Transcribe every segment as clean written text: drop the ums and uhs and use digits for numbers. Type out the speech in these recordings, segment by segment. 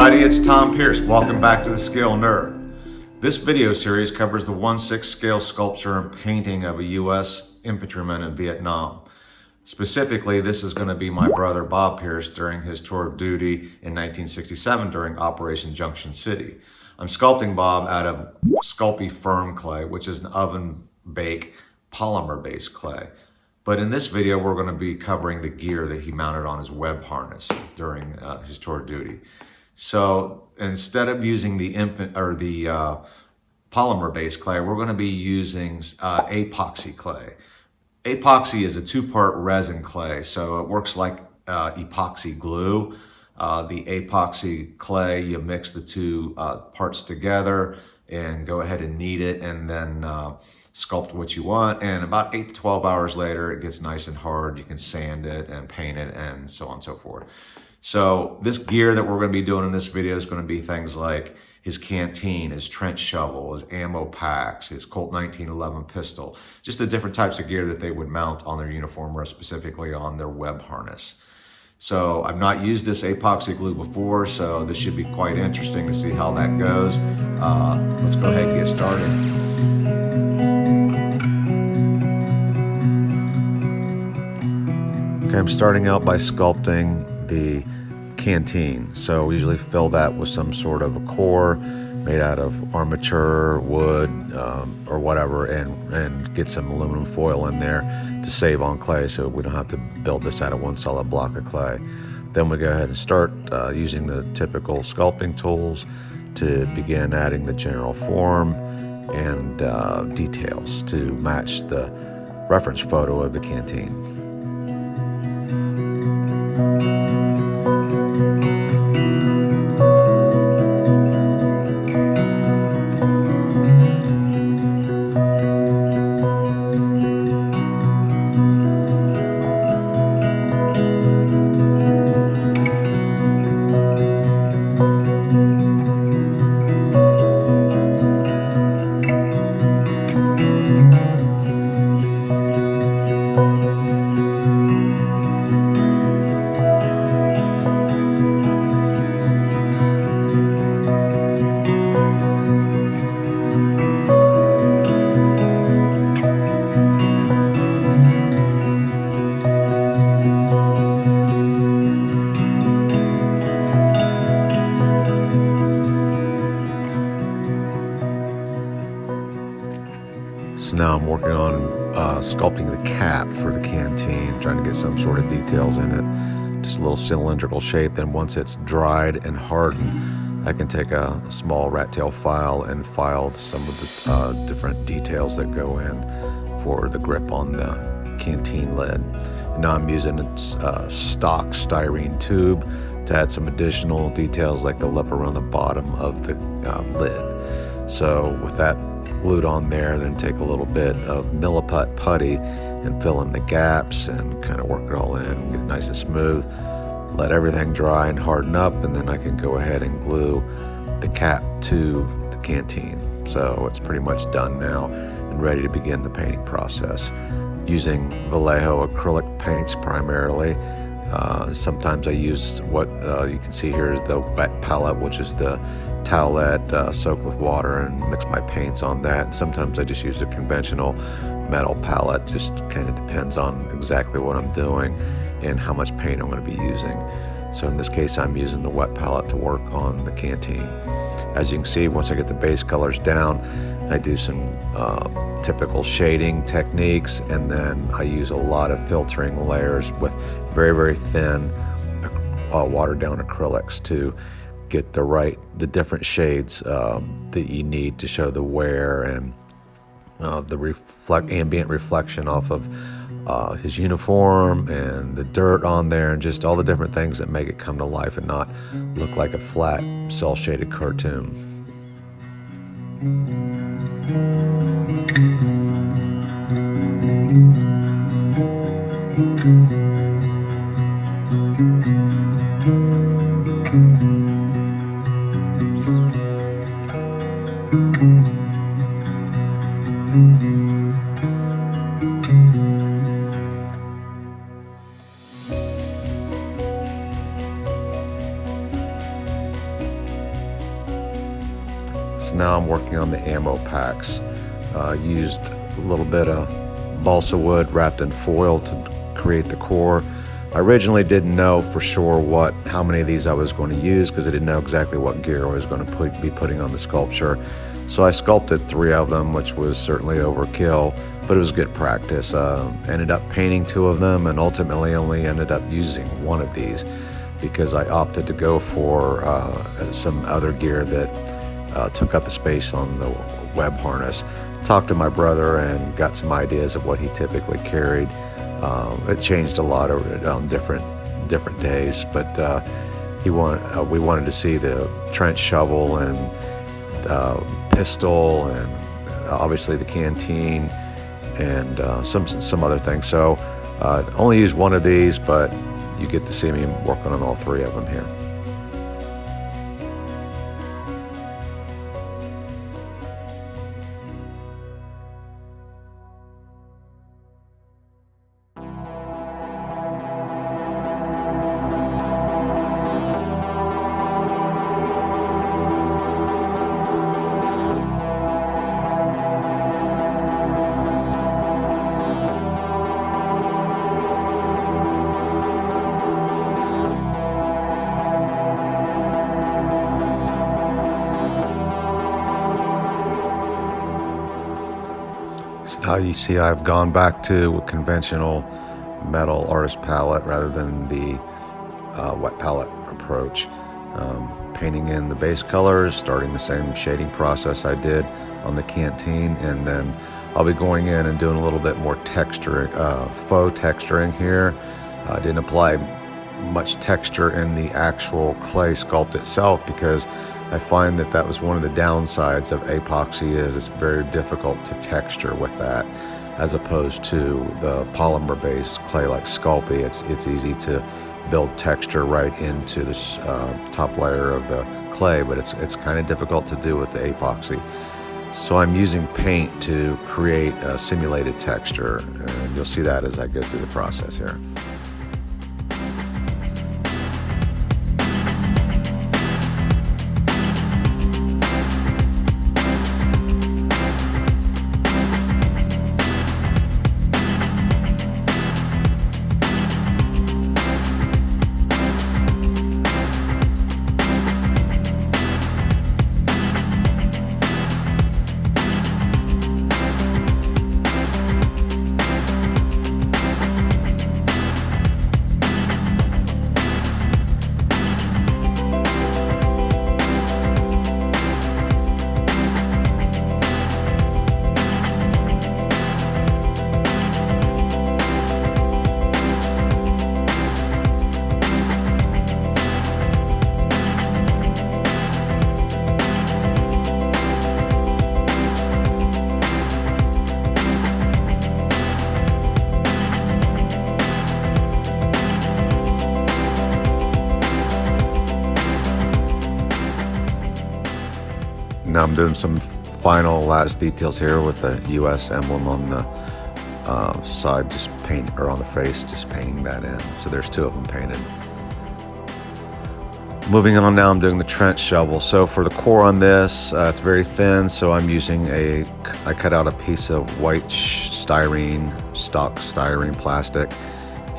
everybody, it's Tom Pierce. Welcome back to the Scale Nerd. This video series covers the 1/6 scale sculpture and painting of a US infantryman in Viet Nam. Specifically, this is going to be my brother Bob Pierce during his tour of duty in 1967 during Operation Junction City. I'm sculpting Bob out of Sculpey firm clay, which is an oven bake polymer based clay. But in this video, we're going to be covering the gear that he mounted on his web harness during his tour of duty. So instead of using the polymer-based clay, we're going to be using Apoxie clay. Apoxie is a two-part resin clay, so it works like epoxy glue. The Apoxie clay, you mix the two parts together and go ahead and knead it, and then sculpt what you want. And about 8 to 12 hours later, it gets nice and hard. You can sand it and paint it and so on and so forth. So this gear that we're going to be doing in this video is going to be things like his canteen, his trench shovel, his ammo packs, his Colt 1911 pistol, just the different types of gear that they would mount on their uniform or specifically on their web harness. So I've not used this epoxy glue before, so this should be quite interesting to see how that goes. Let's go ahead and get started. Okay, I'm starting out by sculpting the canteen. So we usually fill that with some sort of a core made out of armature, wood, or whatever, and get some aluminum foil in there to save on clay so we don't have to build this out of one solid block of clay. Then we go ahead and start using the typical sculpting tools to begin adding the general form and details to match the reference photo of the canteen. So now I'm working on sculpting the cap for the canteen, trying to get some sort of details in it. Just a little cylindrical shape. Then once it's dried and hardened, I can take a small rat tail file and file some of the different details that go in for the grip on the canteen lid. And now I'm using its stock styrene tube to add some additional details like the lip around the bottom of the lid. So with that glued on there, then take a little bit of milliput putty and fill in the gaps and kind of work it all in, get it nice and smooth. Let everything dry and harden up, and then I can go ahead and glue the cap to the canteen. So it's pretty much done now and ready to begin the painting process. Using Vallejo acrylic paints primarily. Sometimes I use what you can see here is the wet palette, which is the towelette soaked with water, and mix my paints on that. And sometimes I just use a conventional metal palette. Just kind of depends on exactly what I'm doing and how much paint I'm going to be using. So in this case, I'm using the wet palette to work on the canteen. As you can see, once I get the base colors down, I do some typical shading techniques, and then I use a lot of filtering layers with very, very thin watered down acrylics to get the different shades that you need to show the wear and the ambient reflection off of his uniform and the dirt on there, and just all the different things that make it come to life and not look like a flat cell shaded cartoon. So now I'm working on the ammo packs. Used a little bit of balsa wood wrapped in foil to create the core. I originally didn't know for sure how many of these I was going to use because I didn't know exactly what gear I was going to be putting on the sculpture. So I sculpted 3 of them, which was certainly overkill, but it was good practice. Ended up painting 2 of them and ultimately only ended up using 1 of these because I opted to go for some other gear that took up the space on the web harness. Talked to my brother and got some ideas of what he typically carried. It changed a lot on different days, but we wanted to see the trench shovel and pistol and obviously the canteen and some other things. So only used 1 of these, but you get to see me working on all 3 of them here. Now you see I've gone back to a conventional metal artist palette rather than the wet palette approach. Painting in the base colors, starting the same shading process I did on the canteen, and then I'll be going in and doing a little bit more texture, faux texturing here. I didn't apply much texture in the actual clay sculpt itself because I find that was one of the downsides of epoxy is it's very difficult to texture with that, as opposed to the polymer-based clay like Sculpey. It's easy to build texture right into this top layer of the clay, but it's kind of difficult to do with the epoxy. So I'm using paint to create a simulated texture, and you'll see that as I go through the process here. Now I'm doing some final last details here with the US emblem on the side, on the face, just painting that in. So there's 2 of them painted. Moving on now, I'm doing the trench shovel. So for the core on this, it's very thin, so I'm using I cut out a piece of white stock styrene plastic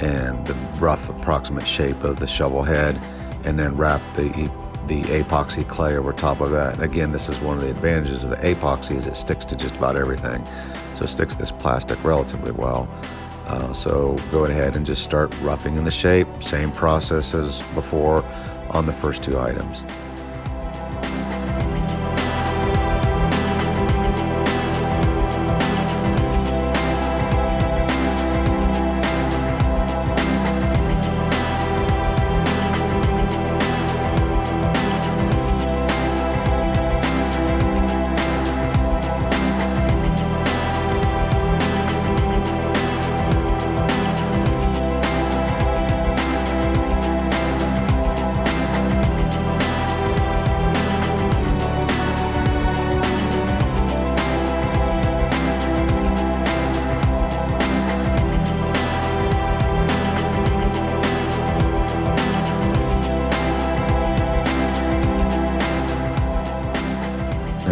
and the rough approximate shape of the shovel head, and then wrap the epoxy clay over top of that. And again, this is one of the advantages of the epoxy is it sticks to just about everything. So it sticks to this plastic relatively well. So go ahead and just start roughing in the shape. Same process as before on the first 2 items.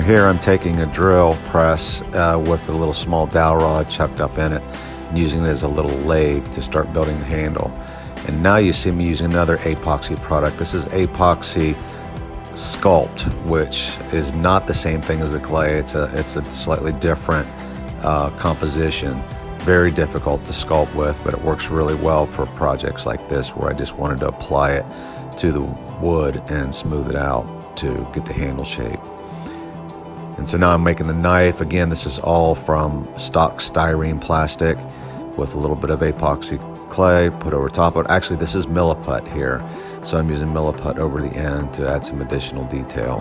Here I'm taking a drill press with a little small dowel rod chucked up in it and using it as a little lathe to start building the handle. And now you see me using another Apoxie product. This is Apoxie Sculpt, which is not the same thing as the clay. It's a slightly different composition. Very difficult to sculpt with, but it works really well for projects like this where I just wanted to apply it to the wood and smooth it out to get the handle shape. And so now I'm making the knife. Again, this is all from stock styrene plastic with a little bit of epoxy clay put over top of it. Actually, this is milliput here, so I'm using milliput over the end to add some additional detail.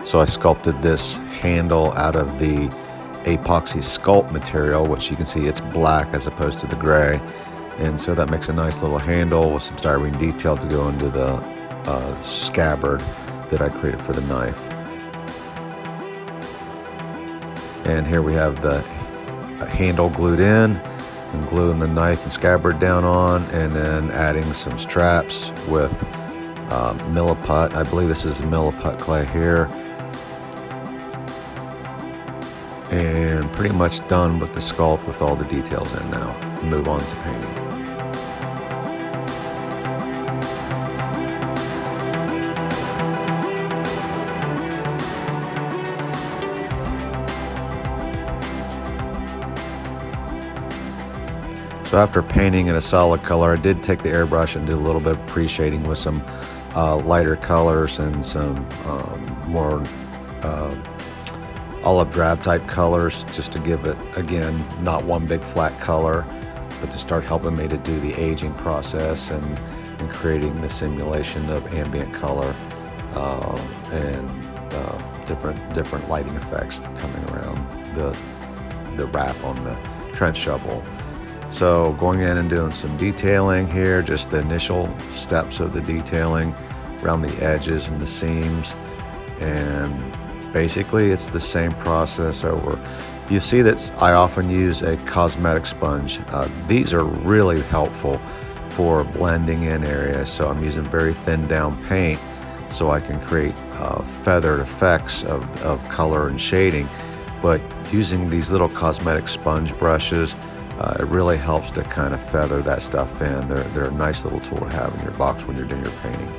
So I sculpted this handle out of the Apoxie Sculpt material, which you can see it's black as opposed to the gray. And so that makes a nice little handle with some styrene detail to go into the scabbard that I created for the knife. And here we have the handle glued in, and gluing the knife and scabbard down on, and then adding some straps with milliput. I believe this is milliput clay here. And pretty much done with the sculpt with all the details in now. Move on to painting. So after painting in a solid color, I did take the airbrush and do a little bit of pre-shading with some lighter colors and some more olive drab type colors, just to give it, again, not one big flat color, but to start helping me to do the aging process and creating the simulation of ambient color and different lighting effects coming around the wrap on the trench shovel. So going in and doing some detailing here, just the initial steps of the detailing around the edges and the seams, and basically it's the same process over. You see that I often use a Cosmetic sponge. These are really helpful for blending in areas, so I'm using very thin down paint so I can create feathered effects of color and shading. But using these little Cosmetic sponge brushes, it really helps to kind of feather that stuff in. They're a nice little tool to have in your box when you're doing your painting.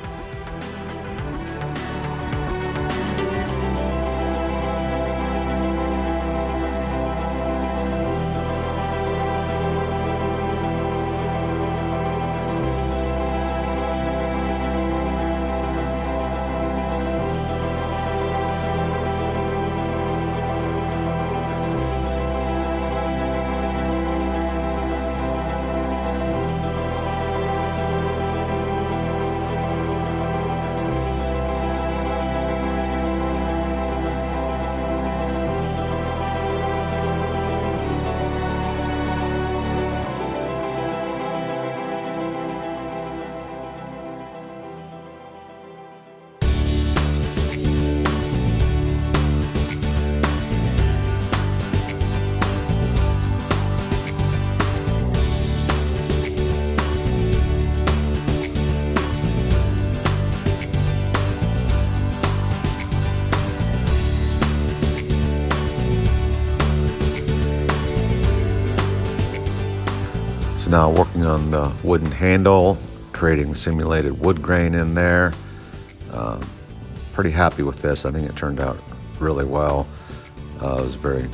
So now working on the wooden handle, creating simulated wood grain in there. Pretty happy with this. I think it turned out really well. It was very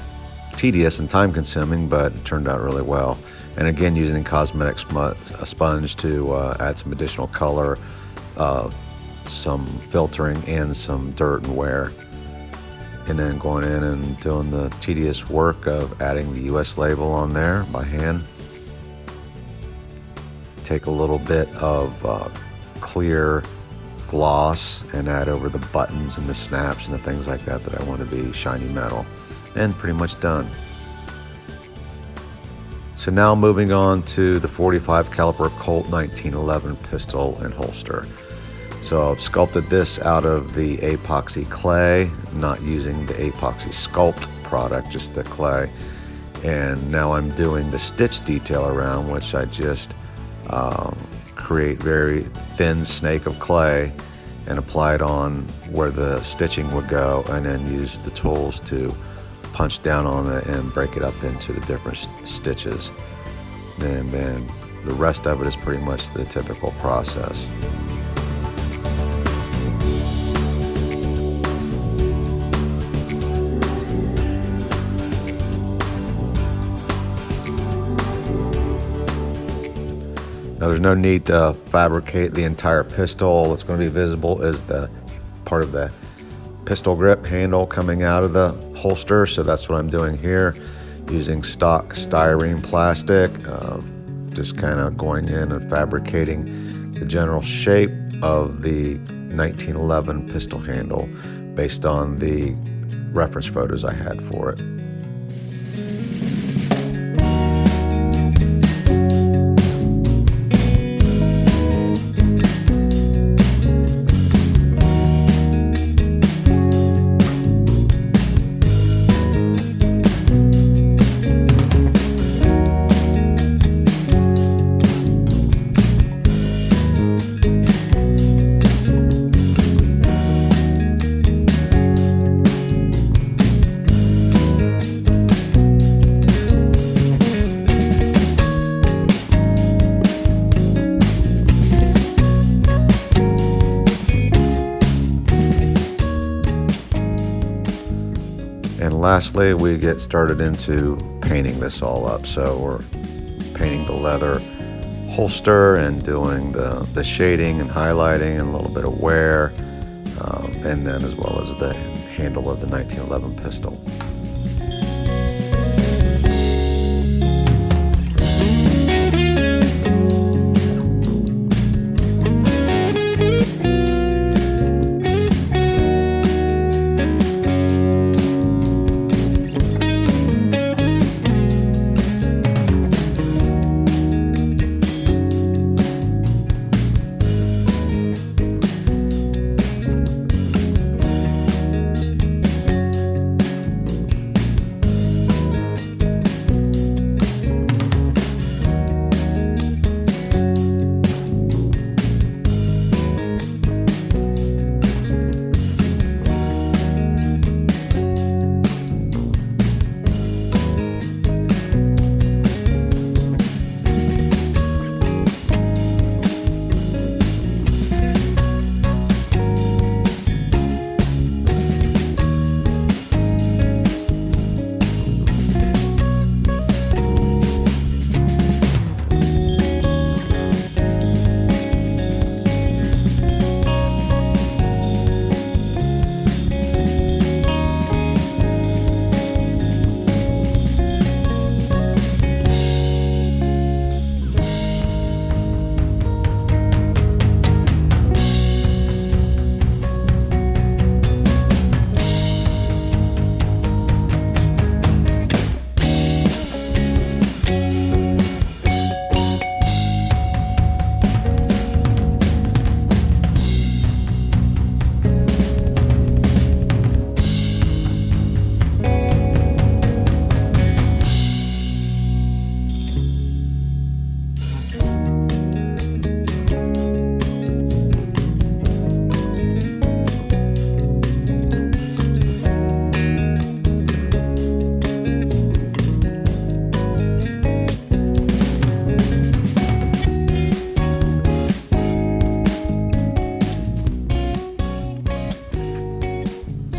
tedious and time consuming, but it turned out really well. And again, using Cosmetic sponge to add some additional color, some filtering, and some dirt and wear. And then going in and doing the tedious work of adding the US label on there by hand. Take a little bit of clear gloss and add over the buttons and the snaps and the things like that I want to be shiny metal. And pretty much done. So now moving on to the 45 caliber Colt 1911 pistol and holster. So I've sculpted this out of the Apoxie clay, not using the Apoxie Sculpt product, just the clay. And now I'm doing the stitch detail around, which I just create very thin snake of clay and apply it on where the stitching would go, and then use the tools to punch down on it and break it up into the different stitches. And then the rest of it is pretty much the typical process. Now there's no need to fabricate the entire pistol. What's going to be visible is the part of the pistol grip handle coming out of the holster. So that's what I'm doing here, using stock styrene plastic, just kind of going in and fabricating the general shape of the 1911 pistol handle based on the reference photos I had for it. And lastly, we get started into painting this all up. So we're painting the leather holster and doing the shading and highlighting and a little bit of wear, and then as well as the handle of the 1911 pistol.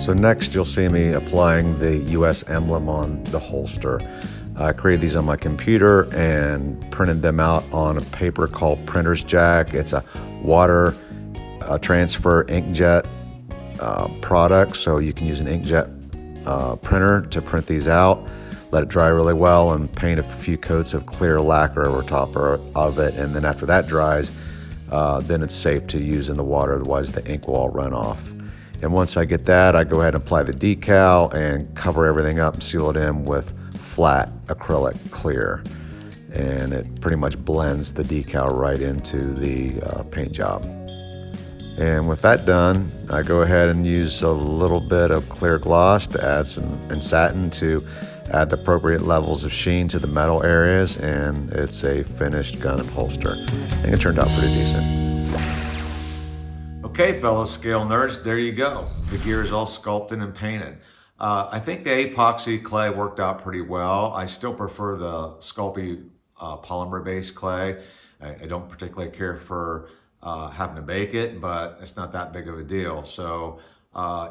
So next you'll see me applying the US emblem on the holster. I created these on my computer and printed them out on a paper called Priners Jack. It's a water transfer inkjet product, so you can use an inkjet printer to print these out, let it dry really well, and paint a few coats of clear lacquer over top of it. And then after that dries, then it's safe to use in the water, otherwise the ink will all run off. And once I get that, I go ahead and apply the decal and cover everything up and seal it in with flat acrylic clear. And it pretty much blends the decal right into the paint job. And with that done, I go ahead and use a little bit of clear gloss to add and satin to add the appropriate levels of sheen to the metal areas, and it's a finished gun and holster. I think it turned out pretty decent. Okay, fellow scale nerds, there you go. The gear is all sculpted and painted. I think the epoxy clay worked out pretty well. I still prefer the Sculpey polymer-based clay. I don't particularly care for having to bake it, but it's not that big of a deal. So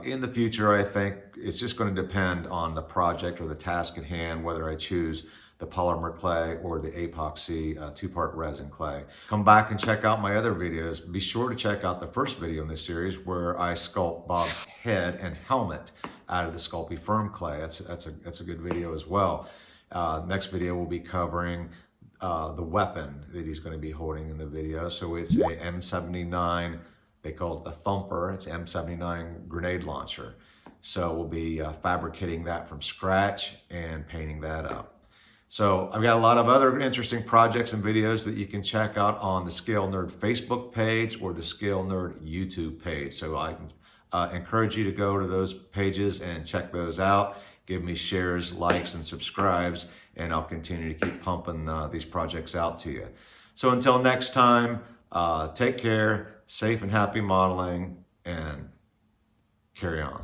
in the future, I think it's just going to depend on the project or the task at hand, whether I choose the polymer clay or the epoxy two-part resin clay. Come back and check out my other videos. Be sure to check out the first video in this series where I sculpt Bob's head and helmet out of the Sculpey firm clay. That's a good video as well. Next video will be covering the weapon that he's going to be holding in the video. So it's a M79, they call it the Thumper. It's M79 grenade launcher. So we'll be fabricating that from scratch and painting that up. So I've got a lot of other interesting projects and videos that you can check out on the Scale Nerd Facebook page or the Scale Nerd YouTube page. So I encourage you to go to those pages and check those out. Give me shares, likes, and subscribes, and I'll continue to keep pumping these projects out to you. So until next time, take care, safe and happy modeling, and carry on.